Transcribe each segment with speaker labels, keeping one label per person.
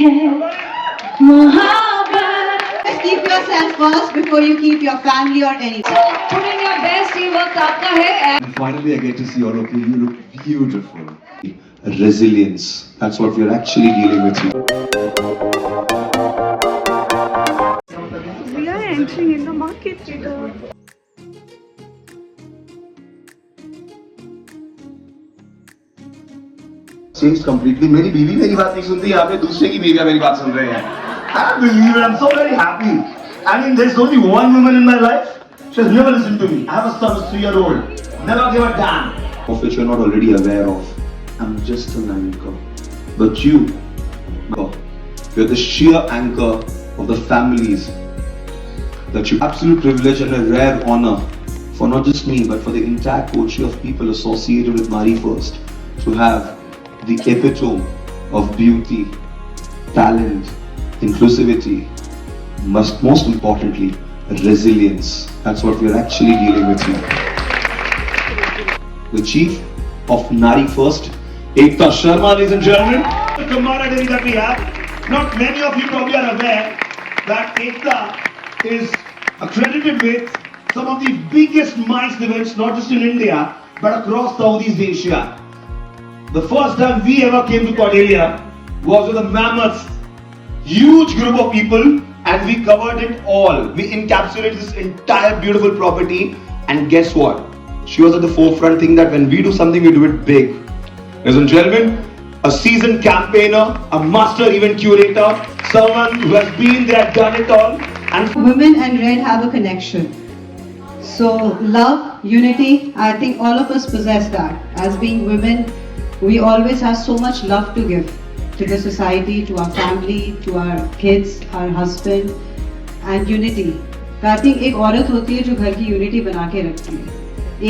Speaker 1: है मोहब्बत.
Speaker 2: Keep yourself first before you keep your family or anything.
Speaker 1: Put in your best. ये वक्त आपका है.
Speaker 3: And finally, I get to see all of you. You look beautiful. Resilience. That's what we're actually dealing with here.
Speaker 4: We are entering in the market theater.
Speaker 3: Changed completely. मेरी बीवी मेरी बात नहीं सुनती, यहाँ पे दूसरे की बीवियाँ मेरी बात सुन रही हैं. I can't believe it. I'm so very happy. I mean, there's only one woman in my life. She has never listened to me. I have a son who's 3-year-old. Never give a damn. Of which you're not already aware of. I'm just an anchor. But you're the sheer anchor of the families that you absolute privilege and a rare honor for not just me but for the entire coterie of people associated with Nari First to have the epitome of beauty, talent, inclusivity, most importantly, resilience. That's what we're actually dealing with here. The chief of Nari First, Ekta Sharma, ladies and gentlemen.
Speaker 5: The camaraderie that we have. Not many of you probably are aware that Ekta is accredited with some of the biggest MICE events, not just in India, but across Southeast Asia. The first time we ever came to Cordelia was with a mammoth, huge group of people, and we covered it all. We encapsulated this entire beautiful property, and guess what? She was at the forefront thinking that when we do something, we do it big. Ladies and gentlemen, a seasoned campaigner, a master event curator, someone who has been there, done it all, and
Speaker 2: Women and Red have a connection. So love, unity, I think all of us possess that. As being women, we always have so much love to give to the society, to our family, to our kids, our husband, and unity. I think एक औरत होती है जो घर की unity बना के रखती है.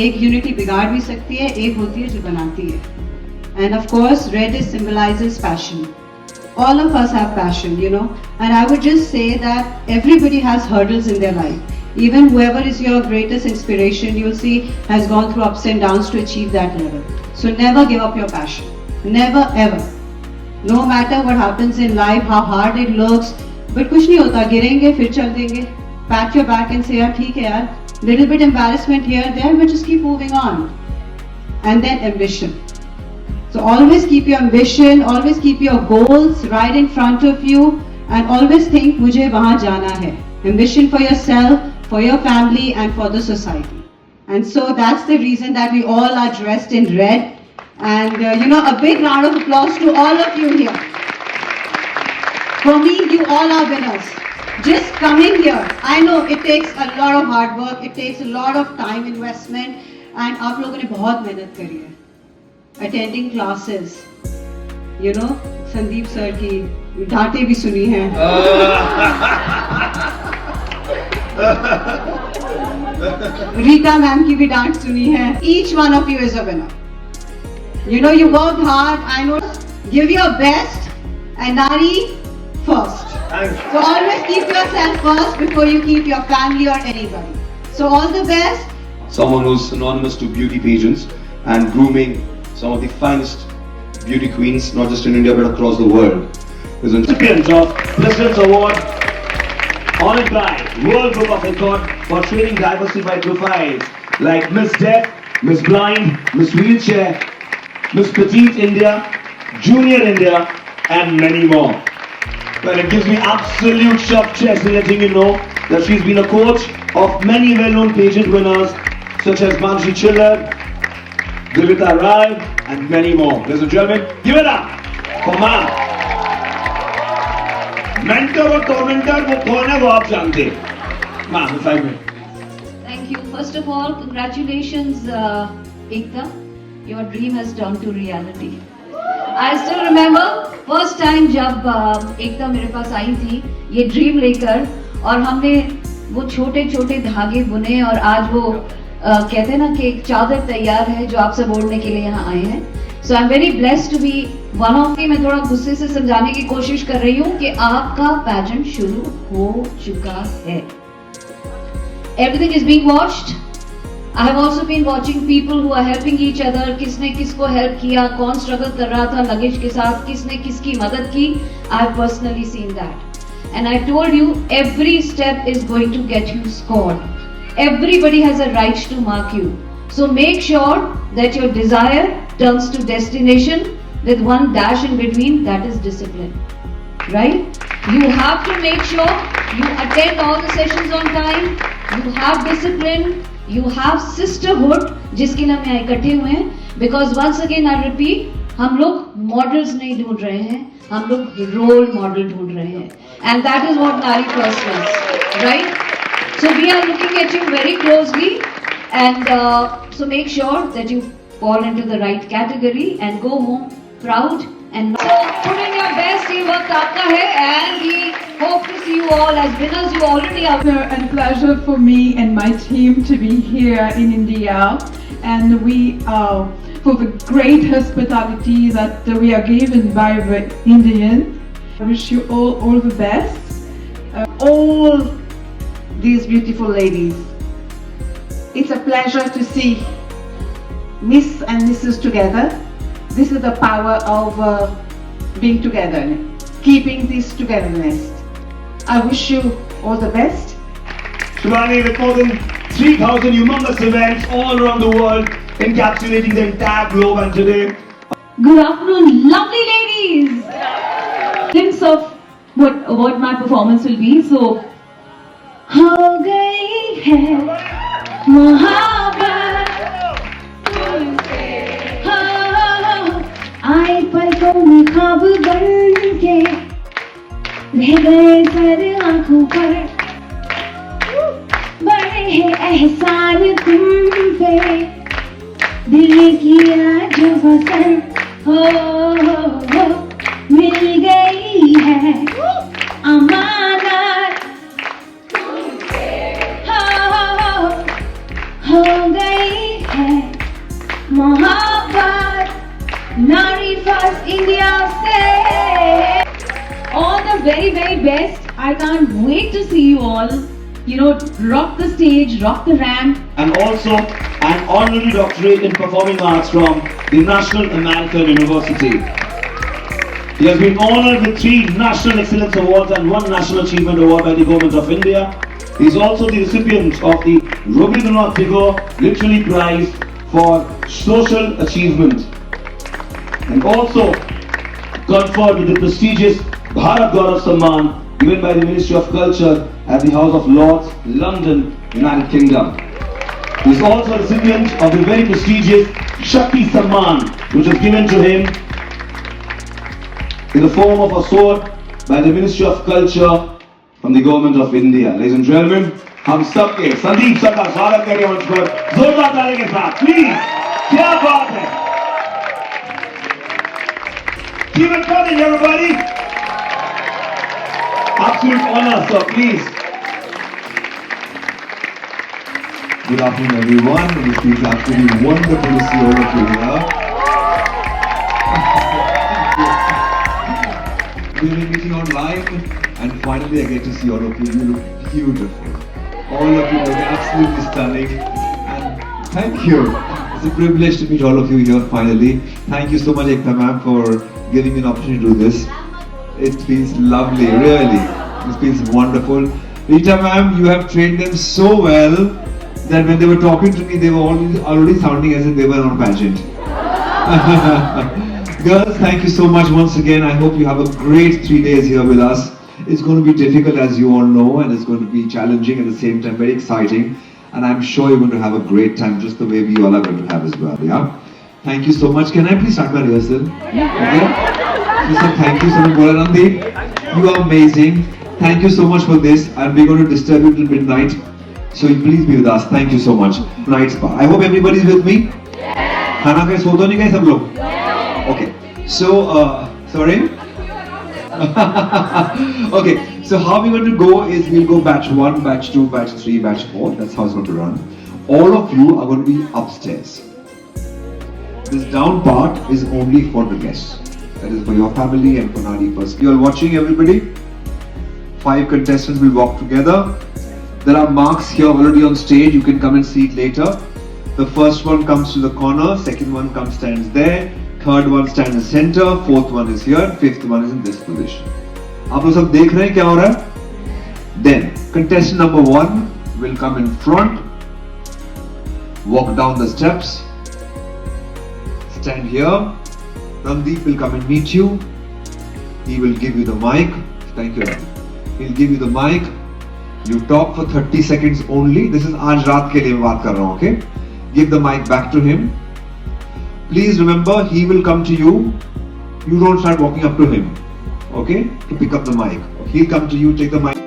Speaker 2: एक unity बिगाड़ भी सकती है, एक होती है जो बनाती है. And of course, red symbolizes passion. All of us have passion, you know. And I would just say that everybody has hurdles in their life. Even whoever is your greatest inspiration, you'll see, has gone through ups and downs to achieve that level. So never give up your passion. Never ever. No matter what happens in life, how hard it looks, but कुछ नहीं होता, गिरेंगे फिर चल देंगे. Pat your back and say, यार ठीक है यार. Little bit embarrassment here, there, but just keep moving on. And then ambition. So always keep your ambition, always keep your goals right in front of you, and always think मुझे वहाँ जाना है. Ambition for yourself, for your family, and for the society. And so that's the reason that we all are dressed in red. And you know, a big round of applause to all of you here. For me, you all are winners. Just coming here, I know it takes a lot of hard work, it takes a lot of time investment, and आप लोगों ने बहुत मेहनत करी है. Attending classes, you know, Sandeep sir की डांटें भी सुनी हैं. रीता मैम की भी डांट सुनी है. Each one of you is a winner. You know, you worked hard. I know. Give your best, and Nari first. So always keep yourself first before you keep your family or anybody. So all the best.
Speaker 3: Someone who's synonymous to beauty pageants and grooming some of the finest beauty queens, not just in India but across the world.
Speaker 5: recipients of President's Award, honored by World Book of Record for training diversified profiles like Miss Deaf, Miss Blind, Miss Wheelchair, Miss Petite India, Junior India, and many more. Well, it gives me absolute shock chest letting you know that she's been a coach of many well-known pageant winners such as Manshi Chiller, Divita Rai, and many more. Ladies and gentlemen, give it up for Ma. Mentor और tormentor वो कौन है वो आप जानते हैं. Ma, 5 minutes.
Speaker 1: Thank you. First of all, congratulations, Ekta. Your dream has turned to reality. I still remember first time जब एकता मेरे पास आई थी ये ड्रीम लेकर, और हमने वो छोटे छोटे धागे बुने, और आज वो कहते हैं ना कि एक चादर तैयार है जो आप सब ओढ़ने के लिए यहाँ आए हैं. So I am very blessed to be one of the. मैं थोड़ा गुस्से से समझाने की कोशिश कर रही हूँ कि आपका पैजेंट शुरू हो चुका है. Everything is being watched. I have also been watching people who are helping each other. किसने किसको help किया, कौन struggle कर रहा था luggage के साथ, किसने किसकी मदद की. I have personally seen that. And I told you, every step is going to get you scored. Everybody has a right to mark you. So make sure that your desire turns to destination with one dash in between, that is discipline. Right? You have to make sure you attend all the sessions on time, you have discipline, you have sisterhood, जिसके लिए हम यहाँ इकट्ठे हुए हैं. Because once again I repeat, हम लोग models नहीं ढूंढ रहे हैं, हम लोग role model ढूंढ रहे हैं. And that is what Nari First is, right? So we are looking at you very closely, and so make sure that you fall into the right category and go home proud and so put in your best. ये वक्त आपका है, and we hope to see you all as winners. You already are.
Speaker 4: Honor and pleasure for me and my team to be here in India, and we for the great hospitality that we are given by the Indians. I wish you all the best.
Speaker 6: All these beautiful ladies, it's a pleasure to see Miss and Mrs. together. This is the power of being together, keeping this togetherness. I wish you all the best.
Speaker 5: Shivani, with more than 3,000 humongous events all around the world, encapsulating the entire globe, and today,
Speaker 7: Good afternoon, lovely ladies. Glimpse of what my performance will be. So, हो गई है मोहब्बत तुमसे, हो आए पलकों में ख्वाब बन के, रह गए सर आंखों पर, बड़े हैं एहसान तुम पे, दिल ने किया जो पसंद, हो मिल गई है अमानत तुमसे, हो गई है मोहब्बत नारी फर्स्ट इंडिया से. All the very best. I can't wait to see you all. You know, rock the stage, rock the ramp.
Speaker 5: and also an honorary doctorate in performing arts from the National American University. He has been honored with 3 National Excellence Awards and 1 National Achievement Award by the Government of India. He is also the recipient of the Rabindranath Tagore Literary Prize for Social Achievement, and also conferred with the prestigious Bharat Gaurav Samman given by the Ministry of Culture at the House of Lords, London, United Kingdom. He is also a recipient of the very prestigious Shakti Samman, which was given to him in the form of a sword by the Ministry of Culture from the Government of India. Ladies and gentlemen, हम सबके Sandeep sir का स्वागत करें मंच पर जोरदार ताली के साथ, प्लीज. क्या बात है. Keep it coming, everybody. Absolute honor, sir, please.
Speaker 8: Good afternoon, everyone. It feels absolutely wonderful to see all of you here. We've been meeting online, and finally I get to see all of you. You look beautiful. All of you look absolutely stunning. And thank you. It's a privilege to meet all of you here finally. Thank you so much, Ekta ma'am, for giving me an opportunity to do this. It feels lovely, really. It feels wonderful. Rita ma'am, you have trained them so well that when they were talking to me, they were already sounding as if they were on a pageant. Girls, thank you so much once again. I hope you have a great 3 days here with us. It's going to be difficult, as you all know, and it's going to be challenging at the same time, very exciting. And I'm sure you're going to have a great time, just the way we all are going to have as well. Yeah. Thank you so much. Can I please start my rehearsal? Okay. So thank you so much, Bola Nandi. You are amazing. Thank you so much for this, and we're going to disturb you till midnight. So please be with us. Thank you so much. Night spa. I hope everybody's with me. खाना खाए सो तो नहीं गए सब लोग? Okay. So sorry. Okay. So how we're going to go is we'll go batch 1, batch 2, batch 3, batch 4. That's how it's going to run. All of you are going to be upstairs. This down part is only for the guests. That is for your family and for Nari first. You are watching, everybody. 5 contestants will walk together. There are marks here already on stage. You can come and see it later. The first one comes to the corner, second one stands there, third one stands in the center, fourth one is here, fifth one is in this position. आप लोग सब देख रहे हैं क्या हो रहा है? Then contestant number 1 will come in front, walk down the steps, stand here. Randeep will come and meet you. He will give you the mic. Thank you, Randeep. He'll give you the mic. You talk for 30 seconds only. This is आज रात के लिए मैं बात कर रहा हूँ, okay? Give the mic back to him. Please remember, he will come to you. You don't start walking up to him, okay? To pick up the mic. He'll come to you, take the mic.